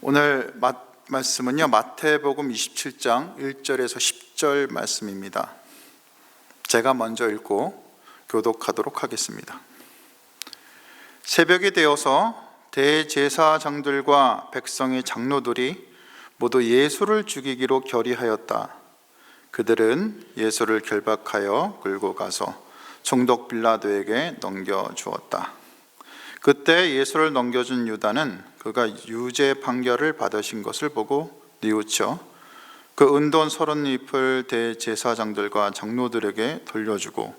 오늘 말씀은요, 마태복음 27장 1절에서 10절 말씀입니다. 제가 먼저 읽고 교독하도록 하겠습니다. 새벽이 되어서 대제사장들과 백성의 장로들이 모두 예수를 죽이기로 결의하였다. 그들은 예수를 결박하여 끌고 가서 총독 빌라도에게 넘겨주었다. 그때 예수를 넘겨준 유다는 그가 유죄 판결을 받으신 것을 보고 뉘우쳐 그 은돈 30잎을 대제사장들과 장로들에게 돌려주고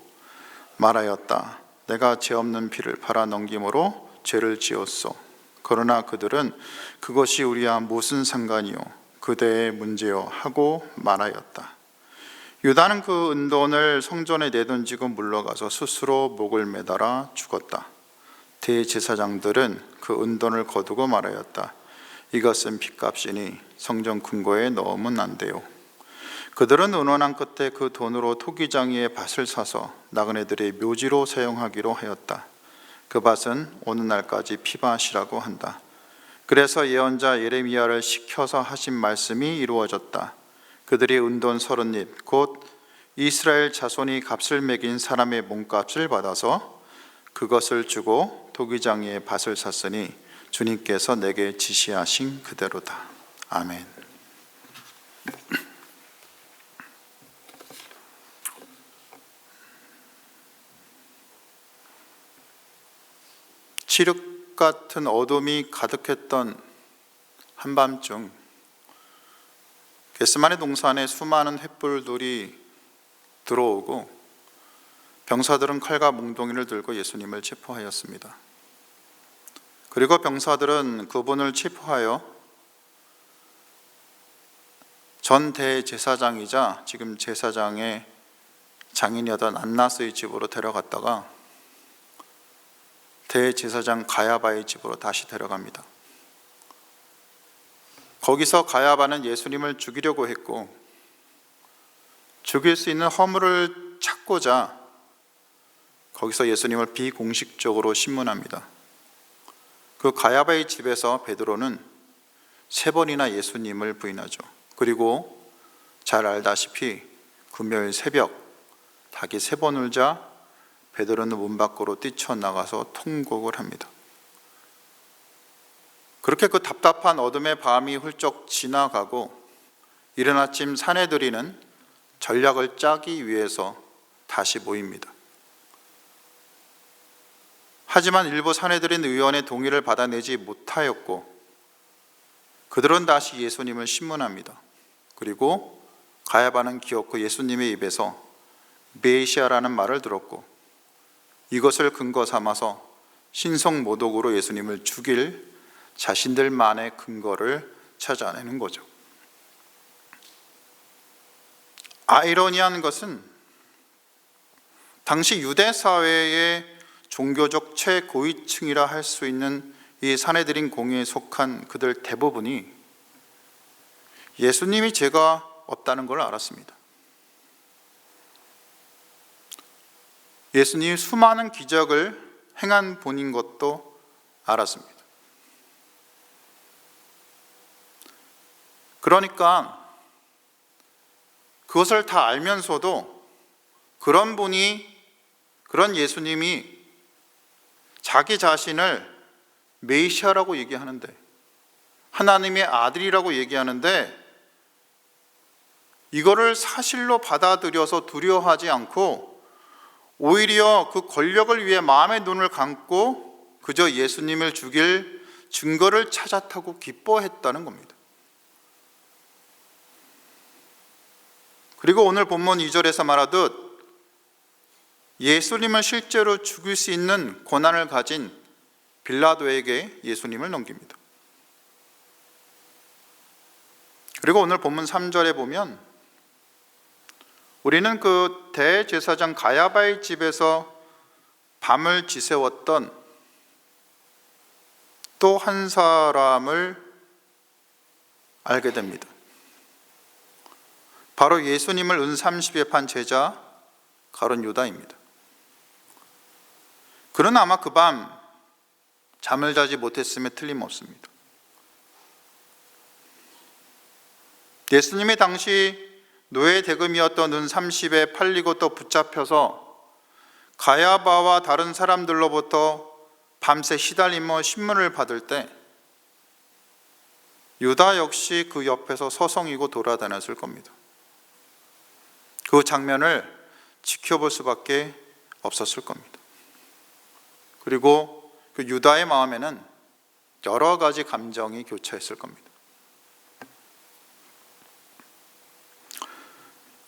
말하였다. 내가 죄 없는 피를 팔아 넘김으로 죄를 지었소. 그러나 그들은 그것이 우리와 무슨 상관이요 그대의 문제요 하고 말하였다. 유다는 그 은돈을 성전에 내던지고 물러가서 스스로 목을 매달아 죽었다. 대제사장들은 그 은돈을 거두고 말하였다. 이것은 핏값이니 성전 금고에 넣으면 안 돼요. 그들은 의논한 끝에 그 돈으로 토기장이의 밭을 사서 나그네들의 묘지로 사용하기로 하였다. 그 밭은 오늘날까지 피밭이라고 한다. 그래서 예언자 예레미야를 시켜서 하신 말씀이 이루어졌다. 그들이 은돈 30잎 곧 이스라엘 자손이 값을 매긴 사람의 몸값을 받아서 그것을 주고 토기장이의 밭을 샀으니 주님께서 내게 지시하신 그대로다. 아멘. 칠흑 같은 어둠이 가득했던 한밤중 겟세마네 동산에 수많은 횃불들이 들어오고 병사들은 칼과 몽둥이를 들고 예수님을 체포하였습니다. 그리고 병사들은 그분을 체포하여 전 대제사장이자 지금 제사장의 장인이었던 안나스의 집으로 데려갔다가 대제사장 가야바의 집으로 다시 데려갑니다. 거기서 가야바는 예수님을 죽이려고 했고 죽일 수 있는 허물을 찾고자 거기서 예수님을 비공식적으로 신문합니다. 그 가야바의 집에서 베드로는 3번이나 예수님을 부인하죠. 그리고 잘 알다시피 금요일 새벽 닭이 3번 울자 베드로는 문 밖으로 뛰쳐나가서 통곡을 합니다. 그렇게 그 답답한 어둠의 밤이 훌쩍 지나가고 이른 아침 사내들이는 전략을 짜기 위해서 다시 모입니다. 하지만 일부 사내들인 의원의 동의를 받아내지 못하였고 그들은 다시 예수님을 신문합니다. 그리고 가야바는 기어코 예수님의 입에서 메시아라는 말을 들었고 이것을 근거 삼아서 신성모독으로 예수님을 죽일 자신들만의 근거를 찾아내는 거죠. 아이러니한 것은 당시 유대 사회의 종교적 최고위층이라 할 수 있는 이 사내들인 공회에 속한 그들 대부분이 예수님이 죄가 없다는 걸 알았습니다. 예수님이 수많은 기적을 행한 분인 것도 알았습니다. 그러니까 그것을 다 알면서도 그런 예수님이 자기 자신을 메시아라고 얘기하는데 하나님의 아들이라고 얘기하는데 이거를 사실로 받아들여서 두려워하지 않고 오히려 그 권력을 위해 마음의 눈을 감고 그저 예수님을 죽일 증거를 찾았다고 기뻐했다는 겁니다. 그리고 오늘 본문 2절에서 말하듯 예수님을 실제로 죽일 수 있는 권한을 가진 빌라도에게 예수님을 넘깁니다. 그리고 오늘 본문 3절에 보면 우리는 그 대제사장 가야바의 집에서 밤을 지새웠던 또 한 사람을 알게 됩니다. 바로 예수님을 은 30에 판 제자 가룟 유다입니다. 그는 아마 그 밤 잠을 자지 못했음에 틀림없습니다. 예수님이 당시 노예 대금이었던 은 30에 팔리고 또 붙잡혀서 가야바와 다른 사람들로부터 밤새 시달리며 신문을 받을 때 유다 역시 그 옆에서 서성이고 돌아다녔을 겁니다. 그 장면을 지켜볼 수밖에 없었을 겁니다. 그리고 그 유다의 마음에는 여러 가지 감정이 교차했을 겁니다.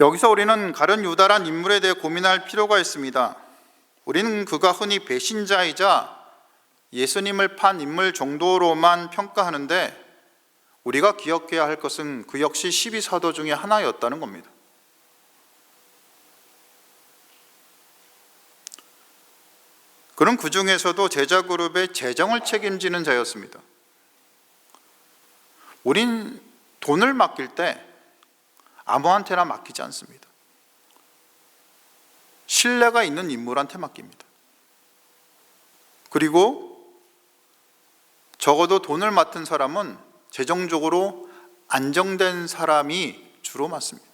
여기서 우리는 가룟 유다란 인물에 대해 고민할 필요가 있습니다. 우리는 그가 흔히 배신자이자 예수님을 판 인물 정도로만 평가하는데 우리가 기억해야 할 것은 그 역시 12사도 중에 하나였다는 겁니다. 그는 그 중에서도 제자 그룹의 재정을 책임지는 자였습니다. 우린 돈을 맡길 때 아무한테나 맡기지 않습니다. 신뢰가 있는 인물한테 맡깁니다. 그리고 적어도 돈을 맡은 사람은 재정적으로 안정된 사람이 주로 맡습니다.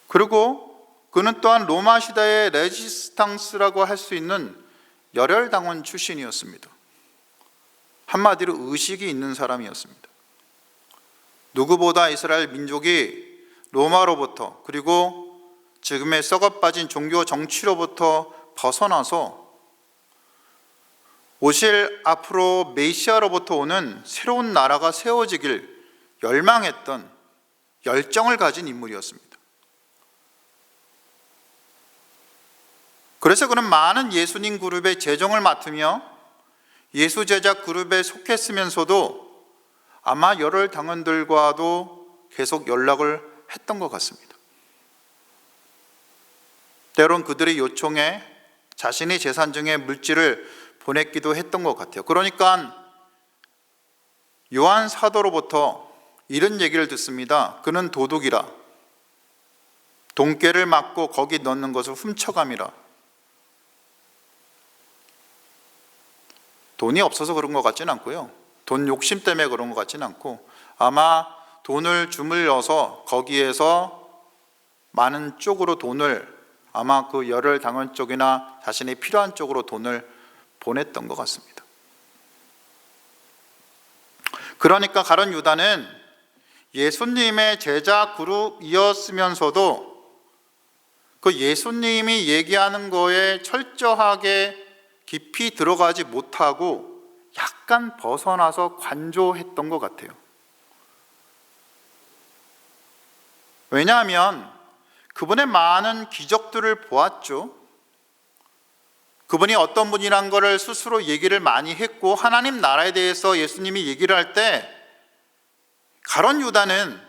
그리고 그는 또한 로마 시대의 레지스탕스라고 할 수 있는 열혈당원 출신이었습니다. 한마디로 의식이 있는 사람이었습니다. 누구보다 이스라엘 민족이 로마로부터 그리고 지금의 썩어빠진 종교 정치로부터 벗어나서 오실 앞으로 메시아로부터 오는 새로운 나라가 세워지길 열망했던 열정을 가진 인물이었습니다. 그래서 그는 많은 예수님 그룹의 재정을 맡으며 예수 제자 그룹에 속했으면서도 아마 열혈 당원들과도 계속 연락을 했던 것 같습니다. 때론 그들의 요청에 자신의 재산 중에 물질을 보냈기도 했던 것 같아요. 그러니까 요한 사도로부터 이런 얘기를 듣습니다. 그는 도둑이라, 돈깨를 맞고 거기 넣는 것을 훔쳐감이라. 돈이 없어서 그런 것 같지는 않고요. 돈 욕심 때문에 그런 것 같지는 않고 아마 돈을 주물러서 거기에서 많은 쪽으로 돈을 아마 그 열혈 당원 쪽이나 자신이 필요한 쪽으로 돈을 보냈던 것 같습니다. 그러니까 가룟 유다는 예수님의 제자 그룹이었으면서도 그 예수님이 얘기하는 거에 철저하게 깊이 들어가지 못하고 약간 벗어나서 관조했던 것 같아요. 왜냐하면 그분의 많은 기적들을 보았죠. 그분이 어떤 분이란 것을 스스로 얘기를 많이 했고 하나님 나라에 대해서 예수님이 얘기를 할 때 가룟 유다는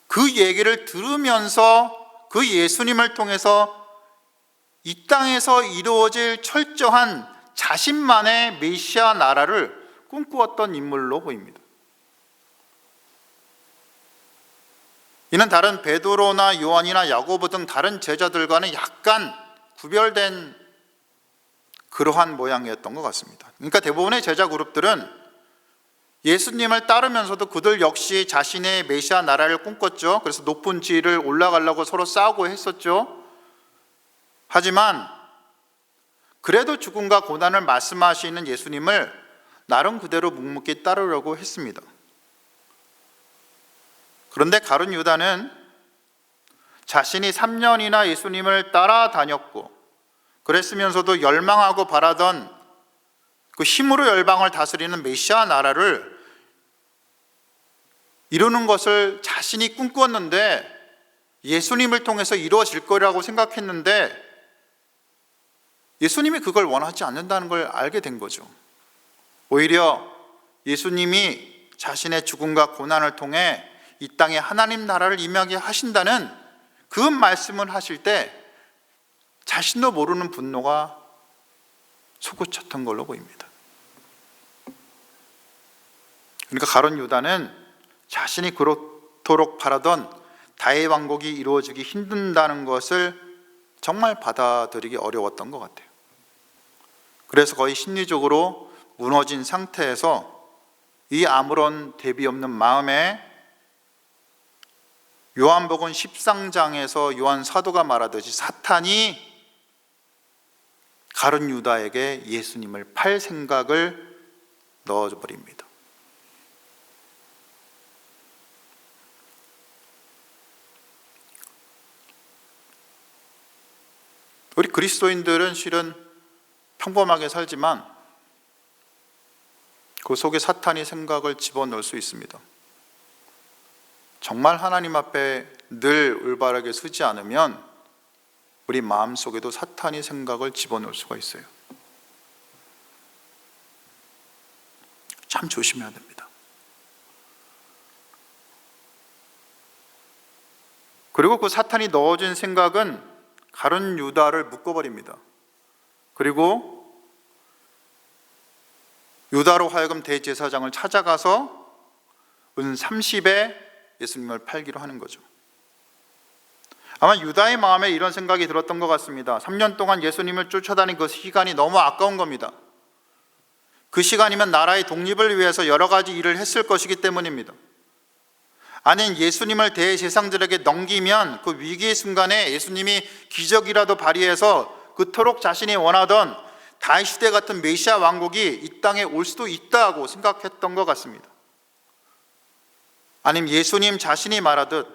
그 얘기를 들으면서 그 예수님을 통해서 이 땅에서 이루어질 철저한 자신만의 메시아 나라를 꿈꾸었던 인물로 보입니다. 이는 다른 베드로나 요한이나 야고보 등 다른 제자들과는 약간 구별된 그러한 모양이었던 것 같습니다. 그러니까 대부분의 제자 그룹들은 예수님을 따르면서도 그들 역시 자신의 메시아 나라를 꿈꿨죠. 그래서 높은 지위를 올라가려고 서로 싸우고 했었죠. 하지만 그래도 죽음과 고난을 말씀하시는 예수님을 나름 그대로 묵묵히 따르려고 했습니다. 그런데 가룟 유다는 자신이 3년이나 예수님을 따라다녔고 그랬으면서도 열망하고 바라던 그 힘으로 열방을 다스리는 메시아 나라를 이루는 것을 자신이 꿈꾸었는데 예수님을 통해서 이루어질 거라고 생각했는데 예수님이 그걸 원하지 않는다는 걸 알게 된 거죠. 오히려 예수님이 자신의 죽음과 고난을 통해 이 땅에 하나님 나라를 임하게 하신다는 그 말씀을 하실 때 자신도 모르는 분노가 솟구쳤던 걸로 보입니다. 그러니까 가룟 유다는 자신이 그렇도록 바라던 다윗 왕국이 이루어지기 힘든다는 것을 정말 받아들이기 어려웠던 것 같아요. 그래서 거의 심리적으로 무너진 상태에서 이 아무런 대비 없는 마음에 요한복음 13장에서 요한 사도가 말하듯이 사탄이 가룟 유다에게 예수님을 팔 생각을 넣어버립니다. 우리 그리스도인들은 실은 평범하게 살지만 그 속에 사탄이 생각을 집어넣을 수 있습니다. 정말 하나님 앞에 늘 올바르게 서지 않으면 우리 마음속에도 사탄이 생각을 집어넣을 수가 있어요. 참 조심해야 됩니다. 그리고 그 사탄이 넣어준 생각은 가룟 유다를 묶어버립니다. 그리고 유다로 하여금 대제사장을 찾아가서 은 30에 예수님을 팔기로 하는 거죠. 아마 유다의 마음에 이런 생각이 들었던 것 같습니다. 3년 동안 예수님을 쫓아다닌 그 시간이 너무 아까운 겁니다. 그 시간이면 나라의 독립을 위해서 여러 가지 일을 했을 것이기 때문입니다. 아니, 예수님을 대제사장들에게 넘기면 그 위기의 순간에 예수님이 기적이라도 발휘해서 그토록 자신이 원하던 다윗 시대 같은 메시아 왕국이 이 땅에 올 수도 있다고 생각했던 것 같습니다. 아니면 예수님 자신이 말하듯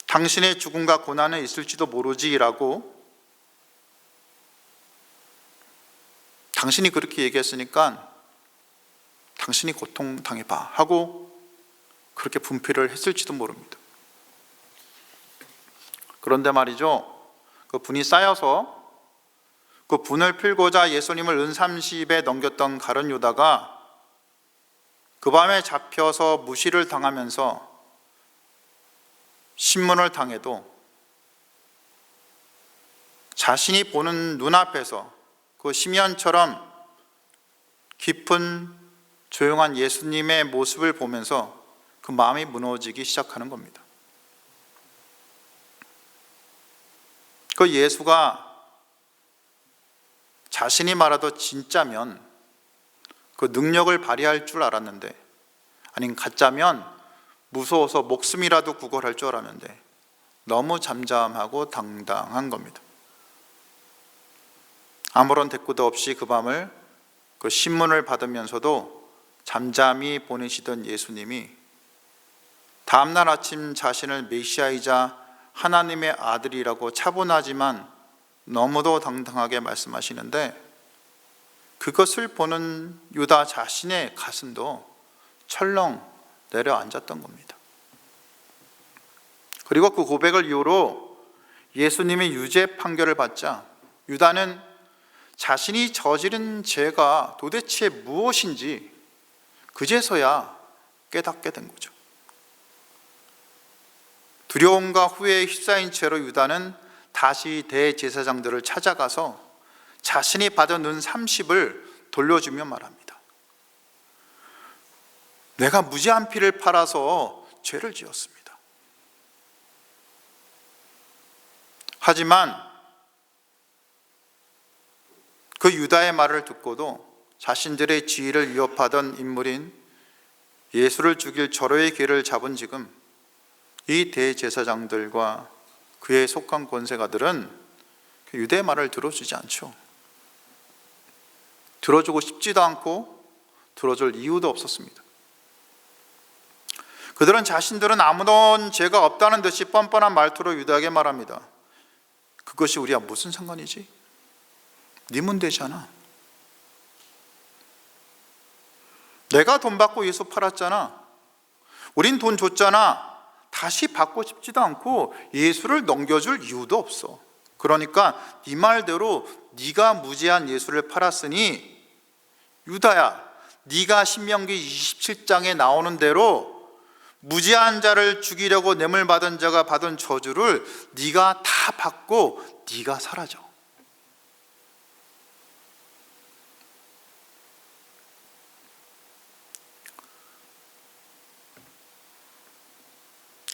당신의 죽음과 고난은 있을지도 모르지라고, 당신이 그렇게 얘기했으니까 당신이 고통당해봐 하고 그렇게 분필을 했을지도 모릅니다. 그런데 말이죠, 그 분이 쌓여서 그 분을 풀고자 예수님을 은 30에 넘겼던 가룟 유다가 그 밤에 잡혀서 무시를 당하면서 신문을 당해도 자신이 보는 눈앞에서 그 시면처럼 깊은 조용한 예수님의 모습을 보면서 그 마음이 무너지기 시작하는 겁니다. 그 예수가 자신이 말하던 진짜면 그 능력을 발휘할 줄 알았는데, 아닌 가짜면 무서워서 목숨이라도 구걸할 줄 알았는데 너무 잠잠하고 당당한 겁니다. 아무런 대꾸도 없이 그 밤을 그 신문을 받으면서도 잠잠히 보내시던 예수님이 다음날 아침 자신을 메시아이자 하나님의 아들이라고 차분하지만 너무도 당당하게 말씀하시는데, 그것을 보는 유다 자신의 가슴도 철렁 내려앉았던 겁니다. 그리고 그 고백을 이유로 예수님이 유죄 판결을 받자 유다는 자신이 저지른 죄가 도대체 무엇인지 그제서야 깨닫게 된 거죠. 두려움과 후회에 휩싸인 채로 유다는 다시 대제사장들을 찾아가서 자신이 받은 은 30을 돌려주며 말합니다. 내가 무지한 피를 팔아서 죄를 지었습니다. 하지만 그 유다의 말을 듣고도 자신들의 지위를 위협하던 인물인 예수를 죽일 절호의 기회를 잡은 지금 이 대제사장들과 그에 속한 권세가들은 유대의 말을 들어주지 않죠. 들어주고 싶지도 않고 들어줄 이유도 없었습니다. 그들은 자신들은 아무런 죄가 없다는 듯이 뻔뻔한 말투로 유다에게 말합니다. 그것이 우리와 무슨 상관이지? 네 문제잖아. 내가 돈 받고 예수 팔았잖아. 우린 돈 줬잖아. 다시 받고 싶지도 않고 예수를 넘겨줄 이유도 없어. 그러니까 네 말대로 네가 무죄한 예수를 팔았으니 유다야, 네가 신명기 27장에 나오는 대로 무죄한 자를 죽이려고 뇌물 받은 자가 받은 저주를 네가 다 받고 네가 사라져.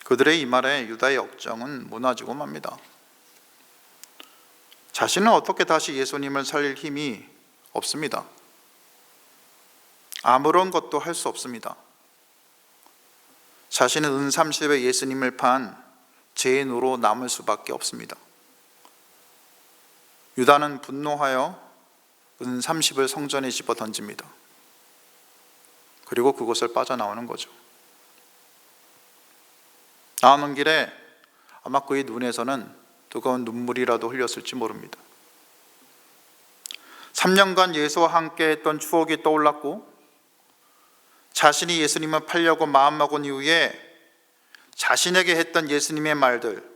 그들의 이 말에 유다의 억정은 무너지고 맙니다. 자신은 어떻게 다시 예수님을 살릴 힘이 없습니다. 아무런 것도 할 수 없습니다. 자신은 은 30에 예수님을 판 죄인으로 남을 수밖에 없습니다. 유다는 분노하여 은 30을 성전에 집어 던집니다. 그리고 그곳을 빠져나오는 거죠. 나오는 길에 아마 그의 눈에서는 뜨거운 눈물이라도 흘렸을지 모릅니다. 3년간 예수와 함께 했던 추억이 떠올랐고, 자신이 예수님을 팔려고 마음먹은 이후에 자신에게 했던 예수님의 말들,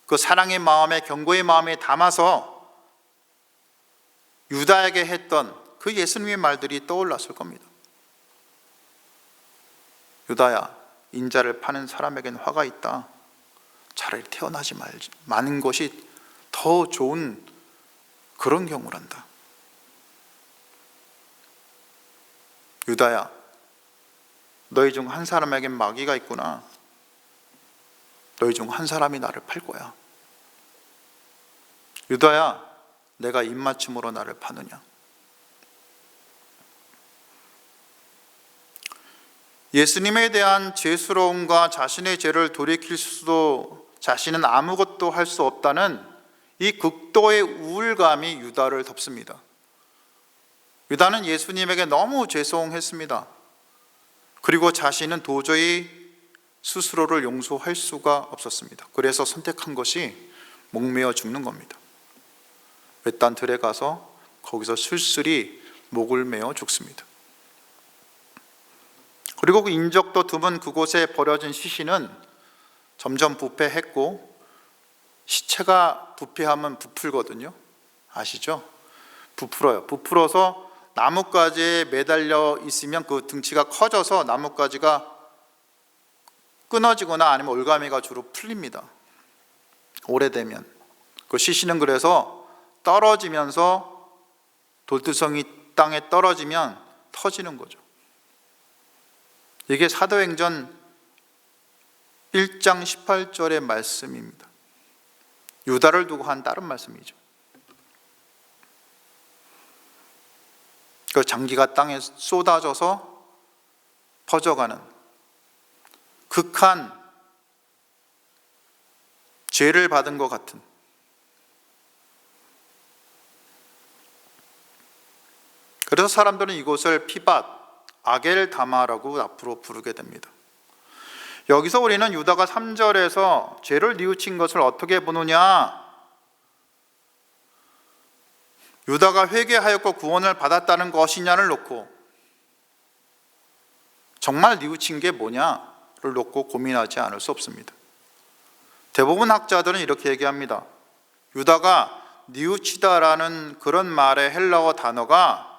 그 사랑의 마음에, 경고의 마음에 담아서 유다에게 했던 그 예수님의 말들이 떠올랐을 겁니다. 유다야, 인자를 파는 사람에겐 화가 있다. 차라리 태어나지 말지, 마는 것이 더 좋은 그런 경우란다. 유다야, 너희 중 한 사람에겐 마귀가 있구나. 너희 중 한 사람이 나를 팔 거야. 유다야, 내가 입맞춤으로 나를 파느냐? 예수님에 대한 죄스러움과 자신의 죄를 돌이킬 수도 자신은 아무것도 할 수 없다는 이 극도의 우울감이 유다를 덮습니다. 유다는 예수님에게 너무 죄송했습니다. 그리고 자신은 도저히 스스로를 용서할 수가 없었습니다. 그래서 선택한 것이 목매어 죽는 겁니다. 외딴 들에 가서 거기서 쓸쓸히 목을 매어 죽습니다. 그리고 그 인적도 드문 그곳에 버려진 시신은 점점 부패했고, 시체가 부패하면 부풀거든요. 아시죠? 부풀어요. 부풀어서 나뭇가지에 매달려 있으면 그 등치가 커져서 나뭇가지가 끊어지거나 아니면 올가미가 주로 풀립니다. 오래되면. 그 시신은 그래서 떨어지면서 돌두성이 땅에 떨어지면 터지는 거죠. 이게 사도행전 1장 18절의 말씀입니다. 유다를 두고 한 다른 말씀이죠. 그 장기가 땅에 쏟아져서 퍼져가는 극한 죄를 받은 것 같은, 그래서 사람들은 이곳을 피밭 아겔다마라고 앞으로 부르게 됩니다. 여기서 우리는 유다가 3절에서 죄를 뉘우친 것을 어떻게 보느냐, 유다가 회개하였고 구원을 받았다는 것이냐를 놓고, 정말 뉘우친 게 뭐냐를 놓고 고민하지 않을 수 없습니다. 대부분 학자들은 이렇게 얘기합니다. 유다가 뉘우치다라는 그런 말의 헬라어 단어가,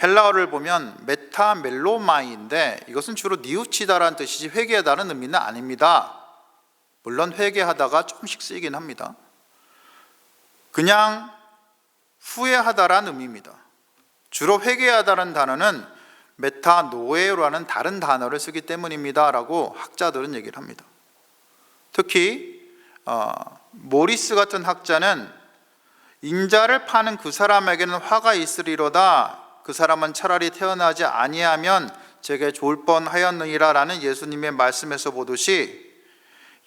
헬라어를 보면 메타멜로마이인데 이것은 주로 뉘우치다라는 뜻이지 회개하다는 의미는 아닙니다. 물론 회개하다가 조금씩 쓰이긴 합니다. 그냥 후회하다라는 의미입니다. 주로 회개하다라는 단어는 메타노에라는 다른 단어를 쓰기 때문입니다 라고 학자들은 얘기를 합니다. 특히 모리스 같은 학자는 인자를 파는 그 사람에게는 화가 있으리로다, 그 사람은 차라리 태어나지 아니하면 제게 좋을 뻔하였느니라 라는 예수님의 말씀에서 보듯이,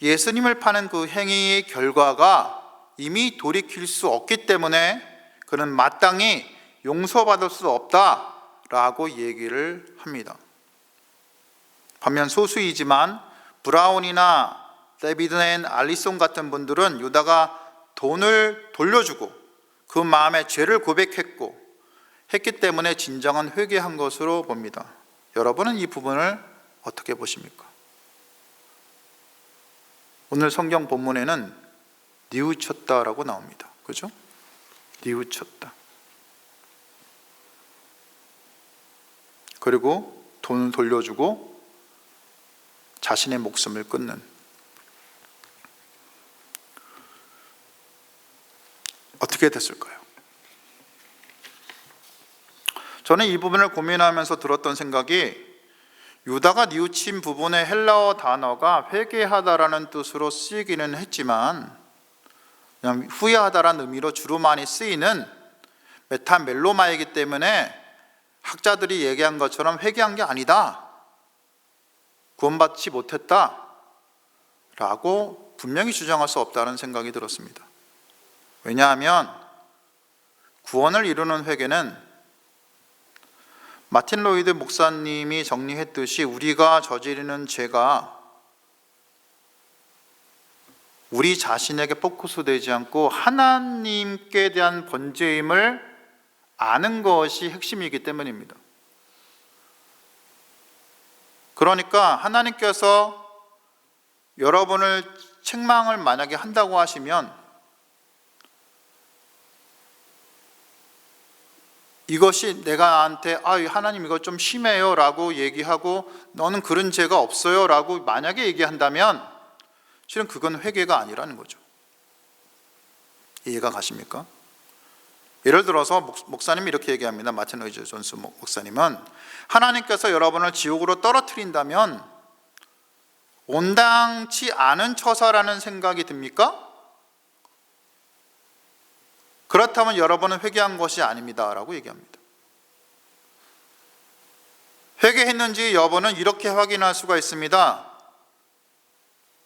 예수님을 파는 그 행위의 결과가 이미 돌이킬 수 없기 때문에 그는 마땅히 용서받을 수 없다라고 얘기를 합니다. 반면 소수이지만 브라운이나 데비드 앤 알리송 같은 분들은 유다가 돈을 돌려주고 그 마음에 죄를 고백했고 했기 때문에 진정한 회개한 것으로 봅니다. 여러분은 이 부분을 어떻게 보십니까? 오늘 성경 본문에는 뉘우쳤다라고 나옵니다. 그죠? 뉘우쳤다. 그리고 돈을 돌려주고 자신의 목숨을 끊는, 어떻게 됐을까요? 저는 이 부분을 고민하면서 들었던 생각이, 유다가 뉘우친 부분의 헬라어 단어가 회개하다라는 뜻으로 쓰이기는 했지만 그냥 후회하다라는 의미로 주로 많이 쓰이는 메타멜로마이기 때문에 학자들이 얘기한 것처럼 회개한 게 아니다, 구원받지 못했다 라고 분명히 주장할 수 없다는 생각이 들었습니다. 왜냐하면 구원을 이루는 회개는 마틴 로이드 목사님이 정리했듯이 우리가 저지르는 죄가 우리 자신에게 포커스되지 않고 하나님께 대한 번제임을 아는 것이 핵심이기 때문입니다. 그러니까 하나님께서 여러분을 책망을 만약에 한다고 하시면 이것이 내가 나한테 하나님 이거 좀 심해요 라고 얘기하고 너는 그런 죄가 없어요 라고 만약에 얘기한다면 실은 그건 회개가 아니라는 거죠. 이해가 가십니까? 예를 들어서 목사님이 이렇게 얘기합니다. 마틴 로이드 존스 목사님은 하나님께서 여러분을 지옥으로 떨어뜨린다면 온당치 않은 처사라는 생각이 듭니까? 그렇다면 여러분은 회개한 것이 아닙니다 라고 얘기합니다. 회개했는지 여부는 이렇게 확인할 수가 있습니다.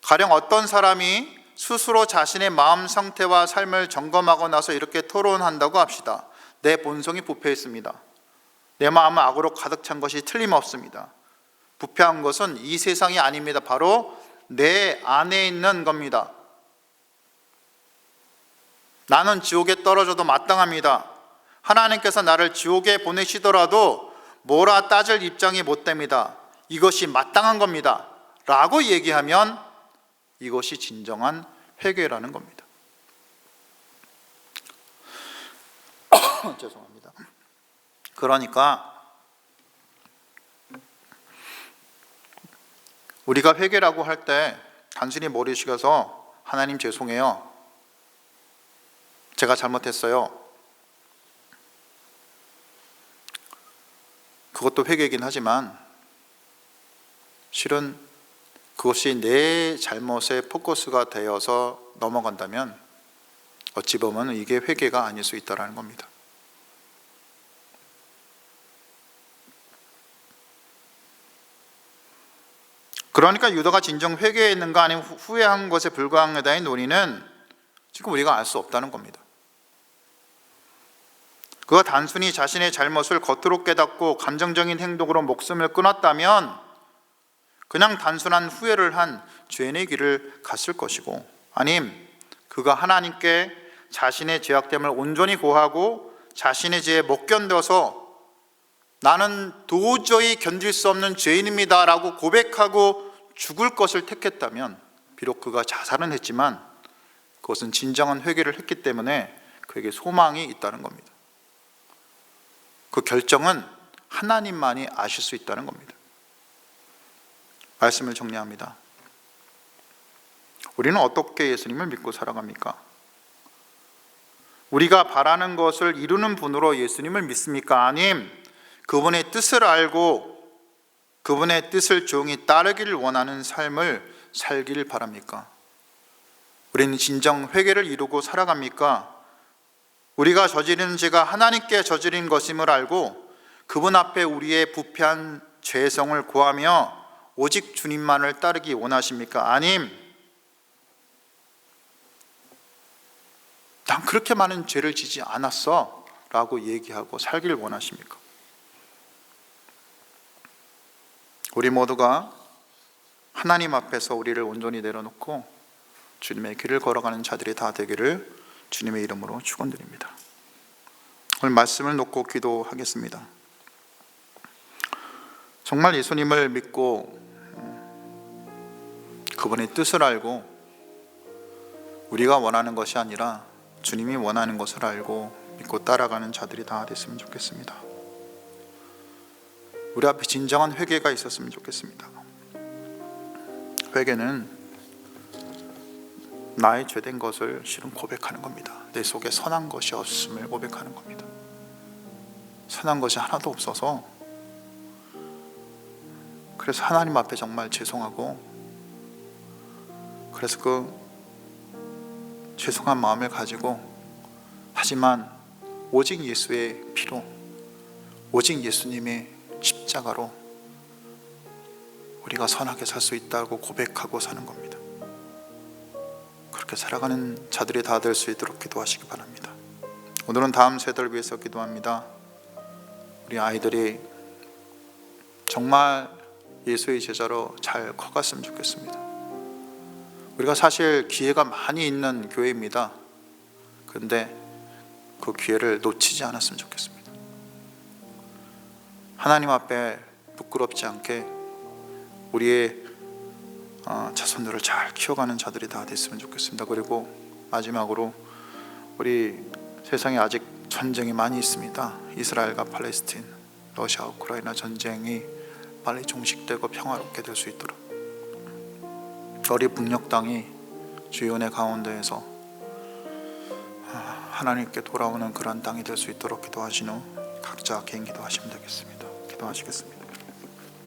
가령 어떤 사람이 스스로 자신의 마음 상태와 삶을 점검하고 나서 이렇게 토론한다고 합시다. 내 본성이 부패했습니다. 내 마음은 악으로 가득 찬 것이 틀림없습니다. 부패한 것은 이 세상이 아닙니다. 바로 내 안에 있는 겁니다. 나는 지옥에 떨어져도 마땅합니다. 하나님께서 나를 지옥에 보내시더라도 뭐라 따질 입장이 못 됩니다. 이것이 마땅한 겁니다 라고 얘기하면 이것이 진정한 회개라는 겁니다. 죄송합니다. 그러니까 우리가 회개라고 할 때 단순히 머리 숙여서 하나님 죄송해요, 제가 잘못했어요, 그것도 회개이긴 하지만 실은 그것이 내 잘못의 포커스가 되어서 넘어간다면 어찌 보면 이게 회개가 아닐 수 있다는 겁니다. 그러니까 유다가 진정 회개했는가 아니면 후회한 것에 불과한가의 논의는 지금 우리가 알 수 없다는 겁니다. 그가 단순히 자신의 잘못을 겉으로 깨닫고 감정적인 행동으로 목숨을 끊었다면 그냥 단순한 후회를 한 죄인의 길을 갔을 것이고, 아님 그가 하나님께 자신의 죄악됨을 온전히 고하고 자신의 죄에 못 견뎌서 나는 도저히 견딜 수 없는 죄인입니다 라고 고백하고 죽을 것을 택했다면 비록 그가 자살은 했지만 그것은 진정한 회개를 했기 때문에 그에게 소망이 있다는 겁니다. 그 결정은 하나님만이 아실 수 있다는 겁니다. 말씀을 정리합니다. 우리는 어떻게 예수님을 믿고 살아갑니까? 우리가 바라는 것을 이루는 분으로 예수님을 믿습니까? 아님 그분의 뜻을 알고 그분의 뜻을 조용히 따르기를 원하는 삶을 살기를 바랍니까? 우리는 진정 회개를 이루고 살아갑니까? 우리가 저지르는 죄가 하나님께 저지른 것임을 알고 그분 앞에 우리의 부패한 죄성을 고하며 오직 주님만을 따르기 원하십니까? 아님 난 그렇게 많은 죄를 지지 않았어 라고 얘기하고 살기를 원하십니까? 우리 모두가 하나님 앞에서 우리를 온전히 내려놓고 주님의 길을 걸어가는 자들이 다 되기를 주님의 이름으로 축원드립니다. 오늘 말씀을 놓고 기도하겠습니다. 정말 예수님을 믿고 그분의 뜻을 알고 우리가 원하는 것이 아니라 주님이 원하는 것을 알고 믿고 따라가는 자들이 다 됐으면 좋겠습니다. 우리 앞에 진정한 회개가 있었으면 좋겠습니다. 회개는 나의 죄된 것을 실은 고백하는 겁니다. 내 속에 선한 것이 없음을 고백하는 겁니다. 선한 것이 하나도 없어서 그래서 하나님 앞에 정말 죄송하고 그래서 그 죄송한 마음을 가지고, 하지만 오직 예수의 피로, 오직 예수님의 십자가로 우리가 선하게 살 수 있다고 고백하고 사는 겁니다. 그렇게 살아가는 자들이 다 될 수 있도록 기도하시기 바랍니다. 오늘은 다음 세대를 위해서 기도합니다. 우리 아이들이 정말 예수의 제자로 잘 커갔으면 좋겠습니다. 우리가 사실 기회가 많이 있는 교회입니다. 그런데 그 기회를 놓치지 않았으면 좋겠습니다. 하나님 앞에 부끄럽지 않게 우리의 자손들을 잘 키워가는 자들이 다 됐으면 좋겠습니다. 그리고 마지막으로, 우리 세상에 아직 전쟁이 많이 있습니다. 이스라엘과 팔레스틴, 러시아 우크라이나 전쟁이 빨리 종식되고 평화롭게 될 수 있도록, 너리 북녘 땅이 주의 은혜 가운데에서 하나님께 돌아오는 그런 땅이 될 수 있도록 기도하신 후 각자 개인 기도하시면 되겠습니다. 기도하시겠습니다.